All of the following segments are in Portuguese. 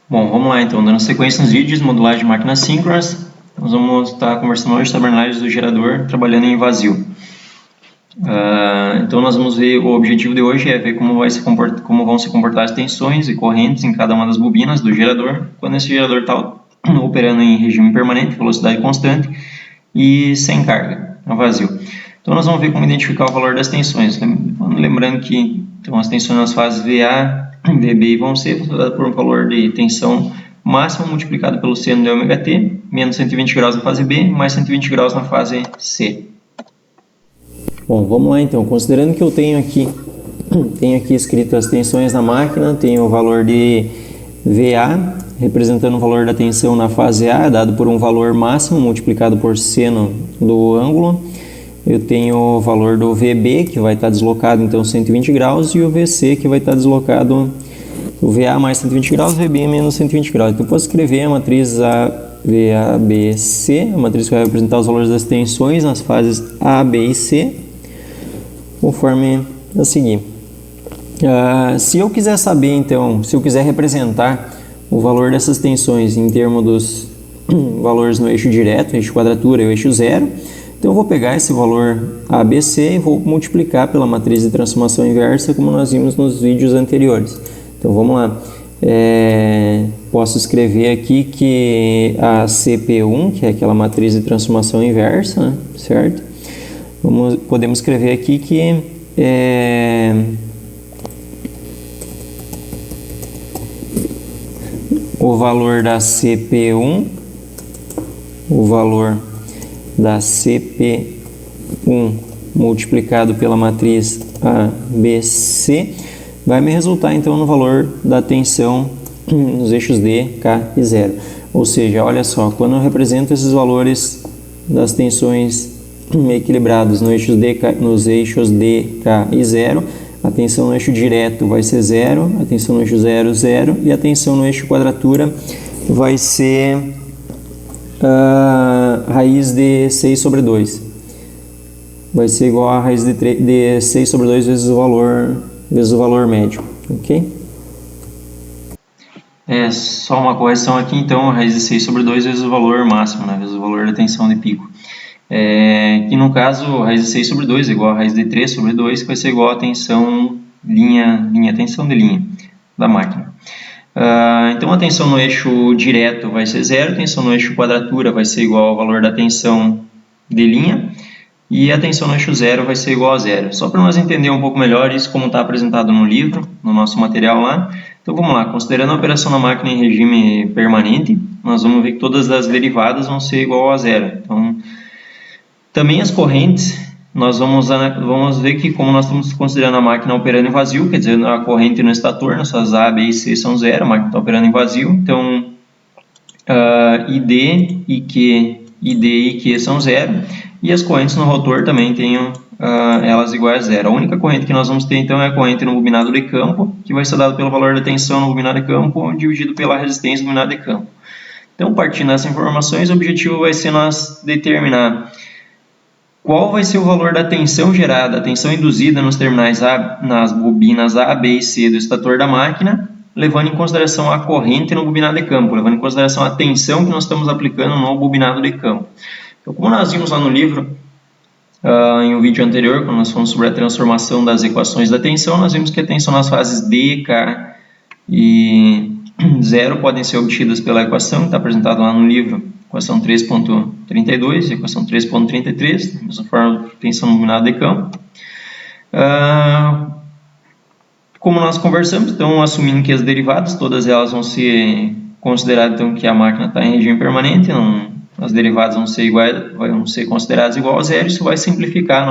Bom, vamos lá então, dando sequência nos vídeos, modulagem de máquinas síncronas, nós vamos estar conversando hoje sobre a análise do gerador trabalhando em vazio. Então nós vamos ver, o objetivo de hoje é ver como vão se comportar as tensões e correntes em cada uma das bobinas do gerador, quando esse gerador está operando em regime permanente, velocidade constante e sem carga, a vazio. Então nós vamos ver como identificar o valor das tensões, lembrando que então, as tensões nas fases VA, VB e vão ser dadas por um valor de tensão máxima multiplicado pelo seno de ômega t, menos 120 graus na fase B, mais 120 graus na fase C. Bom, vamos lá então. Considerando que eu tenho aqui escrito as tensões na máquina, tenho o valor de VA, representando o valor da tensão na fase A, dado por um valor máximo multiplicado por seno do ângulo. Eu tenho o valor do VB, que vai estar deslocado, então, 120 graus, e o VC, que vai estar deslocado, o VA mais 120 graus, VB menos 120 graus. Então, eu posso escrever a matriz AVABC, a matriz que vai representar os valores das tensões nas fases A, B e C, conforme a seguir. Se eu quiser saber, então, se eu quiser representar o valor dessas tensões em termos dos valores no eixo direto, eixo quadratura e o eixo zero, então eu vou pegar esse valor ABC e vou multiplicar pela matriz de transformação inversa, como nós vimos nos vídeos anteriores. Então vamos lá. Posso escrever aqui que a CP1, que é aquela matriz de transformação inversa, né? Certo? Podemos escrever aqui que o valor da CP1, o valor da CP1 multiplicado pela matriz ABC vai me resultar então no valor da tensão nos eixos D, K e 0. Ou seja, olha só, quando eu represento esses valores das tensões equilibrados nos eixos D, K e 0, a tensão no eixo direto vai ser 0, a tensão no eixo 0, 0, e a tensão no eixo quadratura vai ser raiz de 6 sobre 2. Vai ser igual a raiz de 6 sobre 2 vezes o valor médio, ok? Só uma correção aqui, então, a raiz de 6 sobre 2 vezes o valor máximo, né? Vezes o valor da tensão de pico. Que no caso, a raiz de 6 sobre 2 é igual a raiz de 3 sobre 2, que vai ser igual a tensão tensão de linha da máquina. Então a tensão no eixo direto vai ser 0, a tensão no eixo quadratura vai ser igual ao valor da tensão de linha, e a tensão no eixo 0 vai ser igual a 0. Só para nós entender um pouco melhor isso, como está apresentado no livro, no nosso material lá. Então vamos lá, considerando a operação da máquina em regime permanente, nós vamos ver que todas as derivadas vão ser igual a 0. Então, também as correntes, nós vamos ver que como nós estamos considerando a máquina operando em vazio, quer dizer, a corrente no estator, nossas A, B e C são 0, a máquina está operando em vazio, então ID, IQ, ID e IQ são 0, e as correntes no rotor também tenham elas iguais a 0. A única corrente que nós vamos ter então é a corrente no bobinado de campo, que vai ser dada pelo valor da tensão no bobinado de campo dividido pela resistência do bobinado de campo. Então, partindo dessas informações, o objetivo vai ser nós determinar qual vai ser o valor da tensão gerada, a tensão induzida nos terminais nas bobinas A, B e C do estator da máquina, levando em consideração a corrente no bobinado de campo, levando em consideração a tensão que nós estamos aplicando no bobinado de campo. Então, como nós vimos lá no livro, em um vídeo anterior, quando nós falamos sobre a transformação das equações da tensão, nós vimos que a tensão nas fases D, K e 0 podem ser obtidas pela equação que está apresentada lá no livro, equação 3.32 e equação 3.33, da mesma forma tensão no bobinado de campo. Como nós conversamos, então, assumindo que as derivadas, todas elas vão ser consideradas então, que a máquina está em regime permanente, as derivadas vão ser consideradas igual a 0, isso vai simplificar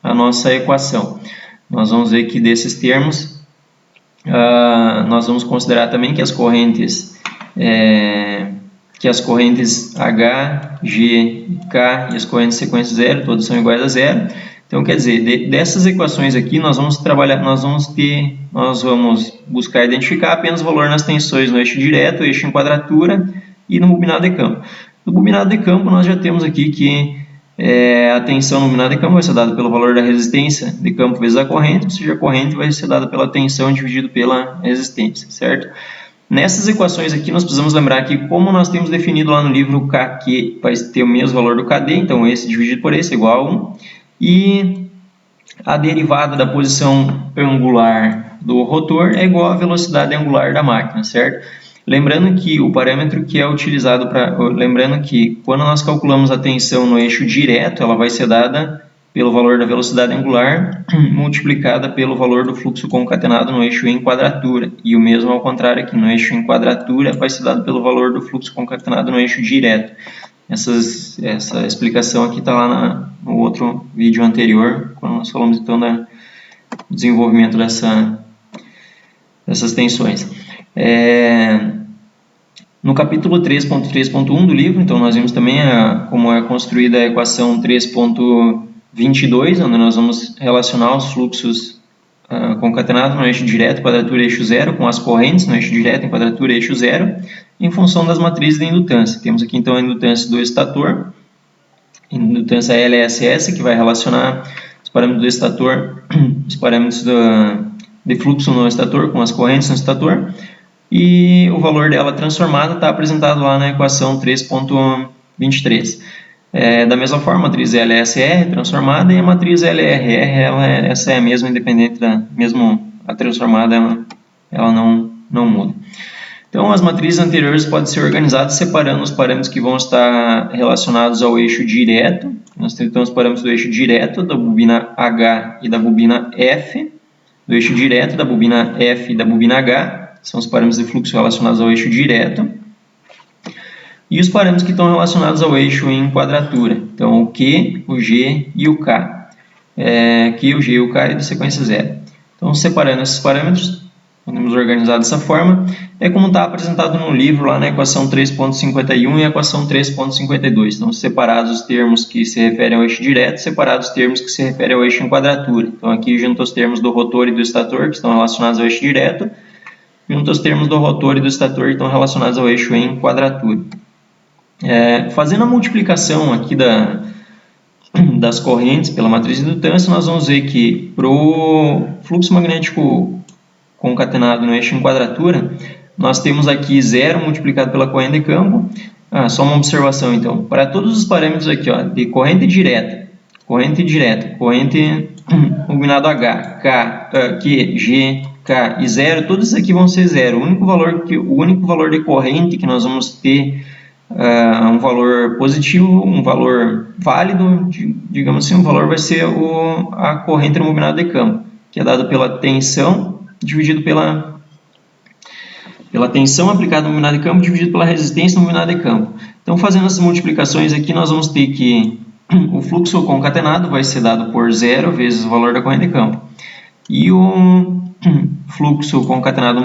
a nossa equação. Nós vamos ver que desses termos, nós vamos considerar também que as correntes H, G, K e as correntes sequência 0, todas são iguais a 0. Então, quer dizer, dessas equações aqui, nós vamos buscar identificar apenas o valor nas tensões no eixo direto, eixo em quadratura e no bobinado de campo. No bobinado de campo, nós já temos aqui que a tensão no bobinado de campo vai ser dada pelo valor da resistência de campo vezes a corrente, ou seja, a corrente vai ser dada pela tensão dividido pela resistência, certo? Nessas equações aqui, nós precisamos lembrar que, como nós temos definido lá no livro o KQ vai ter o mesmo valor do KD, então esse dividido por esse é igual a 1, e a derivada da posição angular do rotor é igual à velocidade angular da máquina, certo? Lembrando que o parâmetro que é utilizado lembrando que quando nós calculamos a tensão no eixo direto, ela vai ser dada pelo valor da velocidade angular multiplicada pelo valor do fluxo concatenado no eixo em quadratura. E o mesmo ao contrário aqui, no eixo em quadratura vai ser dado pelo valor do fluxo concatenado no eixo direto. Essa explicação aqui está lá no outro vídeo anterior, quando nós falamos então do desenvolvimento dessas tensões. No capítulo 3.3.1 do livro, então nós vimos também como é construída a equação 3.22, onde nós vamos relacionar os fluxos concatenados no eixo direto, quadratura, eixo zero, com as correntes no eixo direto, em quadratura, eixo zero, em função das matrizes de indutância. Temos aqui então a indutância do estator, indutância LSS, que vai relacionar os parâmetros do estator, os parâmetros de fluxo no estator com as correntes no estator, e o valor dela transformada está apresentado lá na equação 3.23. Da mesma forma, a matriz LSR transformada e a matriz LRR, essa é a mesma, independente mesmo a transformada, ela não muda. Então, as matrizes anteriores podem ser organizadas separando os parâmetros que vão estar relacionados ao eixo direto. Nós temos então os parâmetros do eixo direto, da bobina H e da bobina F, do eixo direto, da bobina F e da bobina H, são os parâmetros de fluxo relacionados ao eixo direto, e os parâmetros que estão relacionados ao eixo em quadratura, então o Q, o G e o K. Q, o G e o K é de sequência zero. Então, separando esses parâmetros, podemos organizar dessa forma, é como está apresentado no livro, lá na equação 3.51 e a equação 3.52. Então, separados os termos que se referem ao eixo direto, separados os termos que se referem ao eixo em quadratura. Então, aqui junto os termos do rotor e do estator, que estão relacionados ao eixo direto, junto aos termos do rotor e do estator, que estão relacionados ao eixo em quadratura. Fazendo a multiplicação aqui das correntes pela matriz de indutância, nós vamos ver que para o fluxo magnético concatenado no eixo em quadratura, nós temos aqui 0 multiplicado pela corrente de campo. Só uma observação então, para todos os parâmetros aqui, de corrente direta, corrente combinado H, K, Q, G, K e 0, todos aqui vão ser 0. O único valor de corrente que nós vamos ter um valor positivo, um valor válido, digamos assim, um valor vai ser a corrente no bobinado de campo, que é dado pela tensão dividido pela tensão aplicada no bobinado de campo dividido pela resistência no bobinado de campo. Então, fazendo essas multiplicações aqui, nós vamos ter que o fluxo concatenado vai ser dado por 0 vezes o valor da corrente de campo. E o fluxo concatenado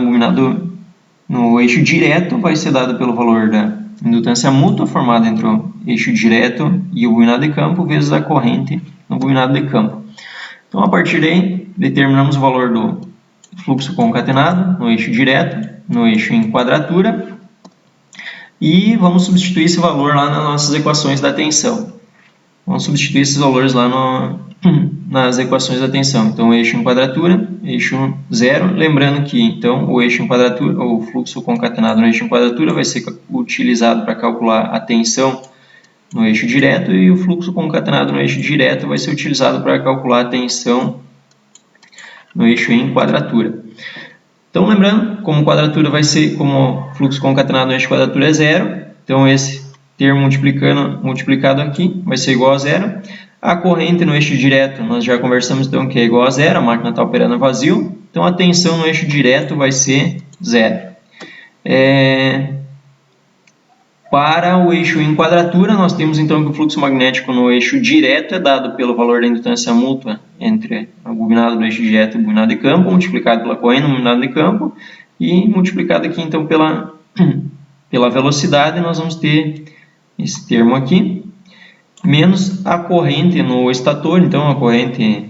no eixo direto vai ser dado pelo valor da indutância mútua formada entre o eixo direto e o bobinado de campo vezes a corrente no bobinado de campo. Então, a partir daí, determinamos o valor do fluxo concatenado no eixo direto, no eixo em quadratura, e vamos substituir esse valor lá nas nossas equações da tensão. Vamos substituir esses valores lá nas equações da tensão. Então, eixo em quadratura, eixo zero. Lembrando que então o eixo em quadratura, o fluxo concatenado no eixo em quadratura vai ser utilizado para calcular a tensão no eixo direto, e o fluxo concatenado no eixo direto vai ser utilizado para calcular a tensão no eixo em quadratura. Então, lembrando, como o fluxo concatenado no eixo quadratura é zero, então esse termo multiplicado aqui vai ser igual a zero. A corrente no eixo direto, nós já conversamos então que é igual a zero, a máquina está operando a vazio, então a tensão no eixo direto vai ser zero. Para o eixo em quadratura, nós temos então que o fluxo magnético no eixo direto é dado pelo valor da indutância mútua entre o bobinado do eixo direto e o bobinado de campo, multiplicado pela corrente no bobinado de campo, e multiplicado aqui então pela velocidade, nós vamos ter esse termo aqui, menos a corrente no estator. Então, a corrente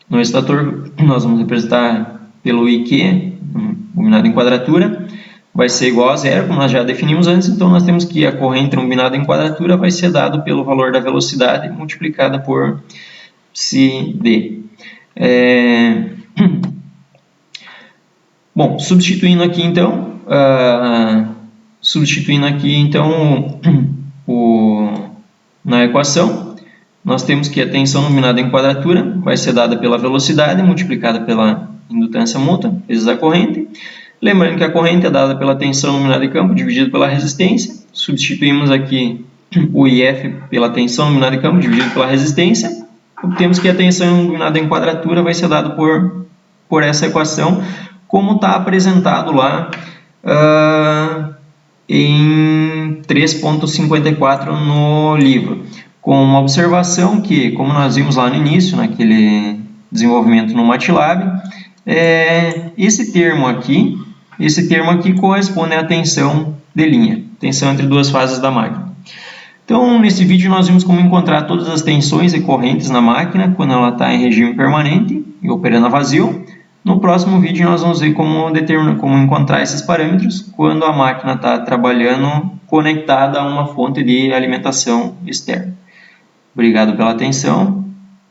no estator nós vamos representar pelo IQ, bobinado em quadratura, vai ser igual a zero, como nós já definimos antes. Então, nós temos que a corrente bobinada em quadratura vai ser dado pelo valor da velocidade multiplicada por πd. Bom, substituindo aqui então na equação, nós temos que a tensão nominada em quadratura vai ser dada pela velocidade multiplicada pela indutância mútua vezes a corrente. Lembrando que a corrente é dada pela tensão nominada em campo dividido pela resistência. Substituímos aqui o IF pela tensão nominada em campo dividido pela resistência. Obtemos que a tensão nominada em quadratura vai ser dada por essa equação, como está apresentado lá em 3.54 no livro, com uma observação que, como nós vimos lá no início, naquele desenvolvimento no MATLAB, esse termo aqui corresponde à tensão de linha, tensão entre duas fases da máquina. Então, nesse vídeo nós vimos como encontrar todas as tensões e correntes na máquina quando ela está em regime permanente e operando a vazio. No próximo vídeo nós vamos ver como encontrar esses parâmetros quando a máquina está trabalhando conectada a uma fonte de alimentação externa. Obrigado pela atenção.